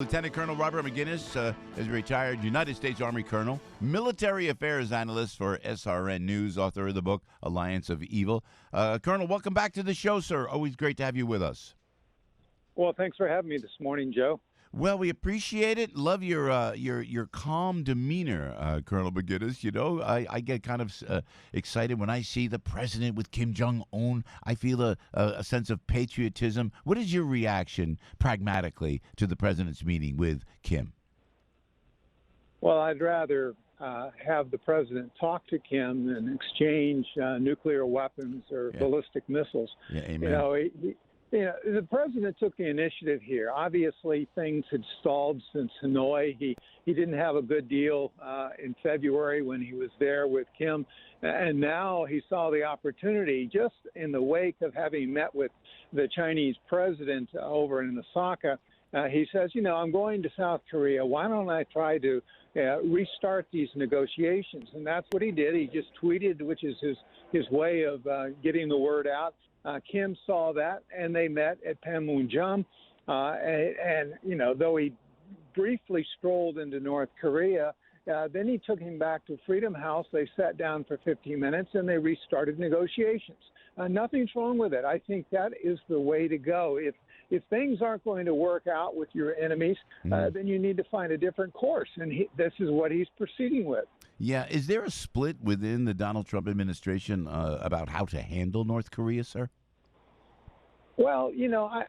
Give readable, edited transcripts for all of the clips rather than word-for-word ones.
Lieutenant Colonel Robert Maginnis is a retired United States Army colonel, military affairs analyst for SRN News, author of the book Alliance of Evil. Colonel, welcome back to the show, sir. Always great to have you with us. Well, thanks for having me this morning, Joe. Well, we appreciate it. Love your calm demeanor, Colonel McGinnis. You know, I get kind of excited when I see the president with Kim Jong-un. I feel a sense of patriotism. What is your reaction, pragmatically, to the president's meeting with Kim? Well, I'd rather have the president talk to Kim than exchange nuclear weapons or ballistic missiles. Yeah, amen. The president took the initiative here. Obviously, things had stalled since Hanoi. He didn't have a good deal in February when he was there with Kim, and now he saw the opportunity just in the wake of having met with the Chinese president over in Osaka. He says, I'm going to South Korea. Why don't I try to restart these negotiations? And that's what he did. He just tweeted, which is his way of getting the word out. Kim saw that, and they met at Panmunjom. Though he briefly strolled into North Korea, then he took him back to Freedom House. They sat down for 15 minutes, and they restarted negotiations. Nothing's wrong with it. I think that is the way to go. If things aren't going to work out with your enemies, then you need to find a different course, and this is what he's proceeding with. Yeah. Is there a split within the Donald Trump administration about how to handle North Korea, sir? Well,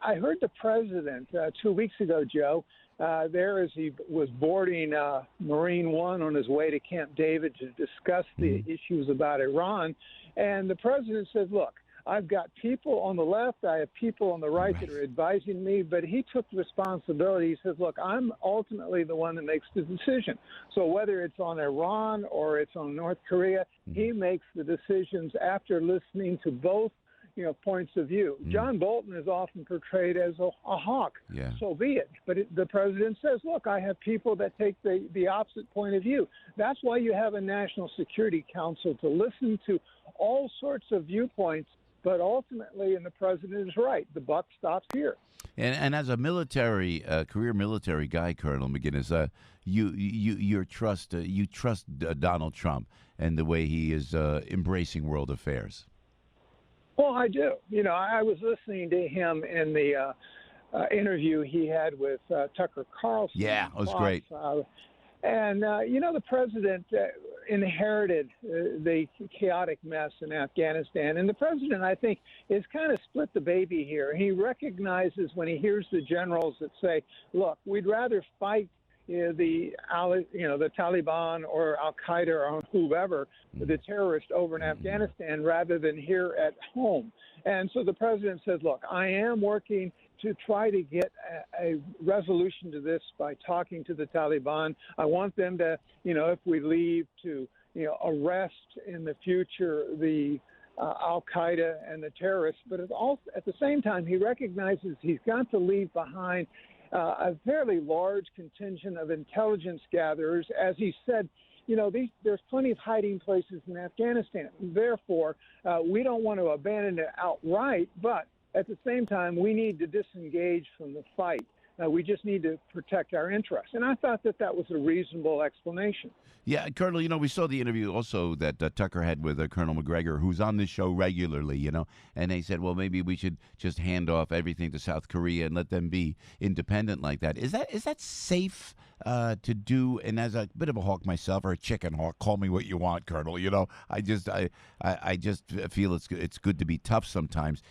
I heard the president 2 weeks ago, Joe, there as he was boarding Marine One on his way to Camp David to discuss the issues about Iran. And the president said, look, I've got people on the left, I have people on the right that are advising me, but he took responsibility. He says, look, I'm ultimately the one that makes the decision. So whether it's on Iran or it's on North Korea, he makes the decisions after listening to both points of view. John Bolton is often portrayed as a hawk. Yeah. So be it. But the president says, look, I have people that take the opposite point of view. That's why you have a National Security Council to listen to all sorts of viewpoints. But ultimately, and the president is right, the buck stops here. And as a career military guy, Colonel McGinnis, you trust Donald Trump and the way he is embracing world affairs. Well, I do. I was listening to him in the interview he had with Tucker Carlson. Yeah, it was great. The president inherited the chaotic mess in Afghanistan. And the president, I think, is kind of split the baby here. He recognizes when he hears the generals that say, look, we'd rather fight the Taliban or Al-Qaeda or whoever, the terrorists over in Afghanistan rather than here at home. And so the president says, look, I am working to try to get a resolution to this by talking to the Taliban. I want them to, if we leave, to, arrest in the future the Al-Qaeda and the terrorists. But at the same time, he recognizes he's got to leave behind a fairly large contingent of intelligence gatherers. As he said, there's plenty of hiding places in Afghanistan. Therefore, we don't want to abandon it outright, but at the same time, we need to disengage from the fight. We just need to protect our interests. And I thought that was a reasonable explanation. Yeah, Colonel, we saw the interview also that Tucker had with Colonel McGregor, who's on this show regularly, and they said, well, maybe we should just hand off everything to South Korea and let them be independent like that. Is that safe to do? And as a bit of a hawk myself, or a chicken hawk, call me what you want, Colonel. I just feel it's good to be tough sometimes.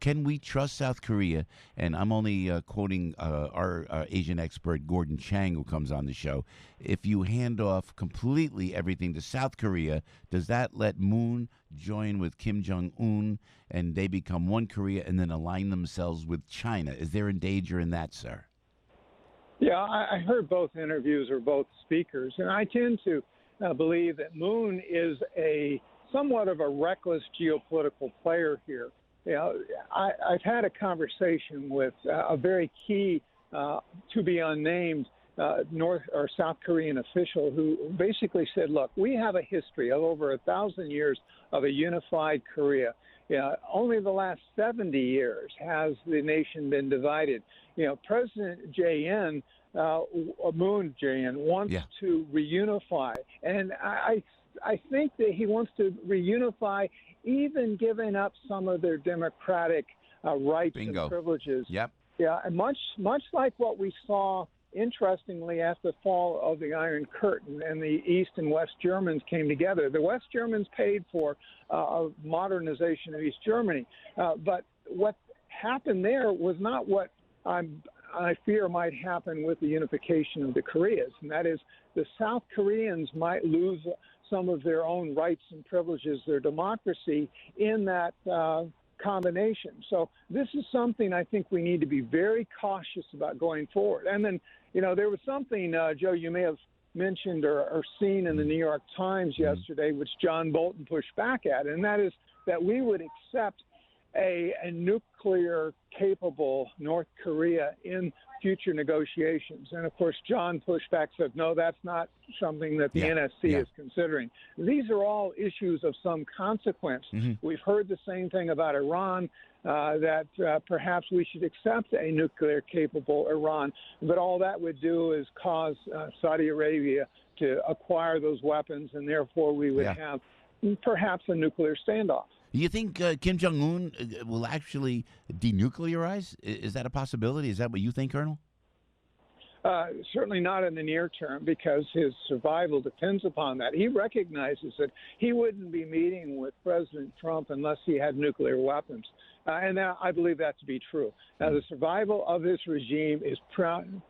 Can we trust South Korea? And I'm only quoting our Asian expert, Gordon Chang, who comes on the show. If you hand off completely everything to South Korea, does that let Moon join with Kim Jong-un and they become one Korea and then align themselves with China? Is there a danger in that, sir? Yeah, I heard both interviews or both speakers, and I tend to believe that Moon is somewhat of a reckless geopolitical player here. I've had a conversation with a very key, to be unnamed, North or South Korean official who basically said, look, we have a history of over 1,000 years of a unified Korea. Only the last 70 years has the nation been divided. President Jae-in Moon Jae-in wants Yeah. to reunify, and I think that he wants to reunify, even giving up some of their democratic rights Bingo. and privileges. Yep. Yeah, and much like what we saw, interestingly, at the fall of the Iron Curtain and the East and West Germans came together. The West Germans paid for a modernization of East Germany, but what happened there was not what I fear might happen with the unification of the Koreas, and that is the South Koreans might lose some of their own rights and privileges, their democracy, in that combination. So this is something I think we need to be very cautious about going forward. And then, there was something, Joe, you may have mentioned or seen in the New York Times yesterday, which John Bolton pushed back at, and that is that we would accept a nuclear-capable North Korea in future negotiations. And, of course, John pushed back, said, no, that's not something that the NSC is considering. These are all issues of some consequence. We've heard the same thing about Iran, that perhaps we should accept a nuclear-capable Iran. But all that would do is cause Saudi Arabia to acquire those weapons, and therefore we would have perhaps a nuclear standoff. You think Kim Jong-un will actually denuclearize? Is that a possibility? Is that what you think, Colonel? Certainly not in the near term, because his survival depends upon that. He recognizes that he wouldn't be meeting with President Trump unless he had nuclear weapons. And I believe that to be true. Now, the survival of this regime is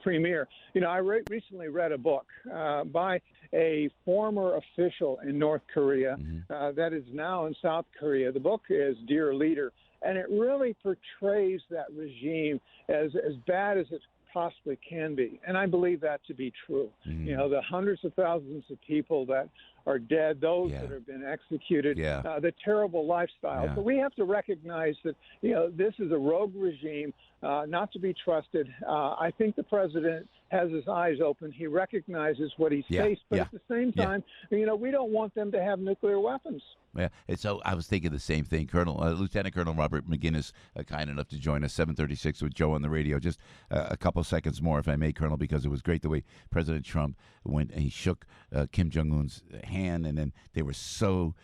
premier. I recently read a book by a former official in North Korea that is now in South Korea. The book is Dear Leader, and it really portrays that regime as bad as it possibly can be. And I believe that to be true. The hundreds of thousands of people that are dead, those that have been executed, the terrible lifestyle. So we have to recognize that, this is a rogue regime, not to be trusted. I think the president has his eyes open. He recognizes what he's faced, but at the same time, we don't want them to have nuclear weapons. Yeah, and so I was thinking the same thing. Lieutenant Colonel Robert Maginnis, kind enough to join us, 7:36 with Joe on the radio. Just a couple seconds more, if I may, Colonel, because it was great the way President Trump went and he shook Kim Jong-un's hand, and then it was so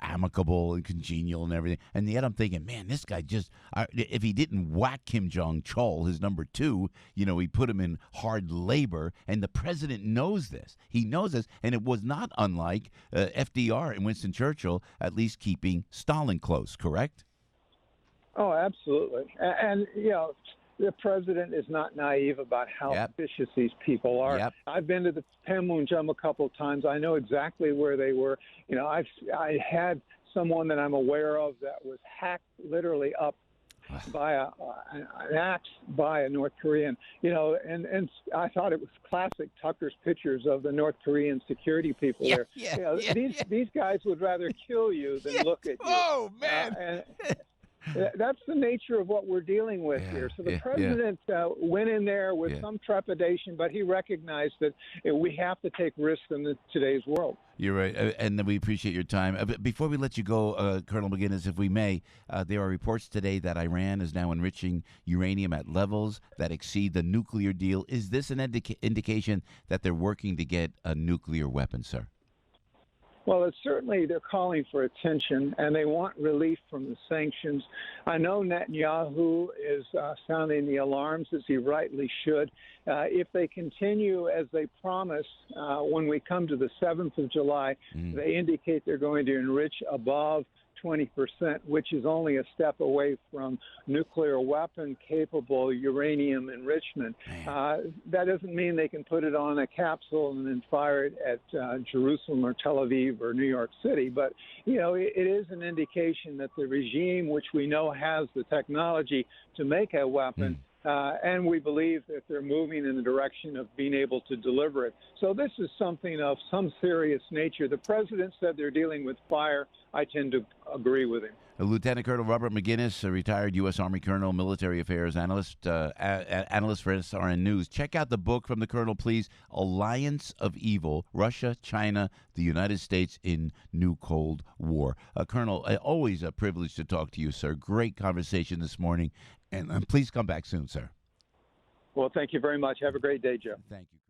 amicable and congenial and everything. And yet I'm thinking, man, this guy if he didn't whack Kim Jong-chol, his number two, he put him in hard labor. And the president knows this. He knows this. And it was not unlike FDR and Winston Churchill, at least keeping Stalin close, correct? Oh, absolutely. And the president is not naive about how vicious these people are. I've been to the Panmunjom a couple of times. I know exactly where they were. I had someone that I'm aware of that was hacked literally up by an axe by a North Korean. And I thought it was classic Tucker's pictures of the North Korean security people there. These guys would rather kill you than look at you. Oh, man. That's the nature of what we're dealing with here. So the president went in there with some trepidation, but he recognized that we have to take risks in today's world. You're right, and we appreciate your time. Before we let you go, Colonel Maginnis, if we may, there are reports today that Iran is now enriching uranium at levels that exceed the nuclear deal. Is this an indication that they're working to get a nuclear weapon, sir? Well, it's certainly they're calling for attention, and they want relief from the sanctions. I know Netanyahu is sounding the alarms, as he rightly should. If they continue as they promise, when we come to the 7th of July, they indicate they're going to enrich above 20%, which is only a step away from nuclear weapon-capable uranium enrichment. That doesn't mean they can put it on a capsule and then fire it at Jerusalem or Tel Aviv or New York City. But, it is an indication that the regime, which we know has the technology to make a weapon, and we believe that they're moving in the direction of being able to deliver it. So this is something of some serious nature. The president said they're dealing with fire. I tend to agree with him. Lieutenant Colonel Robert Maginnis, a retired U.S. Army Colonel, military affairs analyst, analyst for SRN News. Check out the book from the Colonel, please. Alliance of Evil, Russia, China, the United States in New Cold War. Colonel, always a privilege to talk to you, sir. Great conversation this morning. And please come back soon, sir. Well, thank you very much. Have a great day, Joe. Thank you.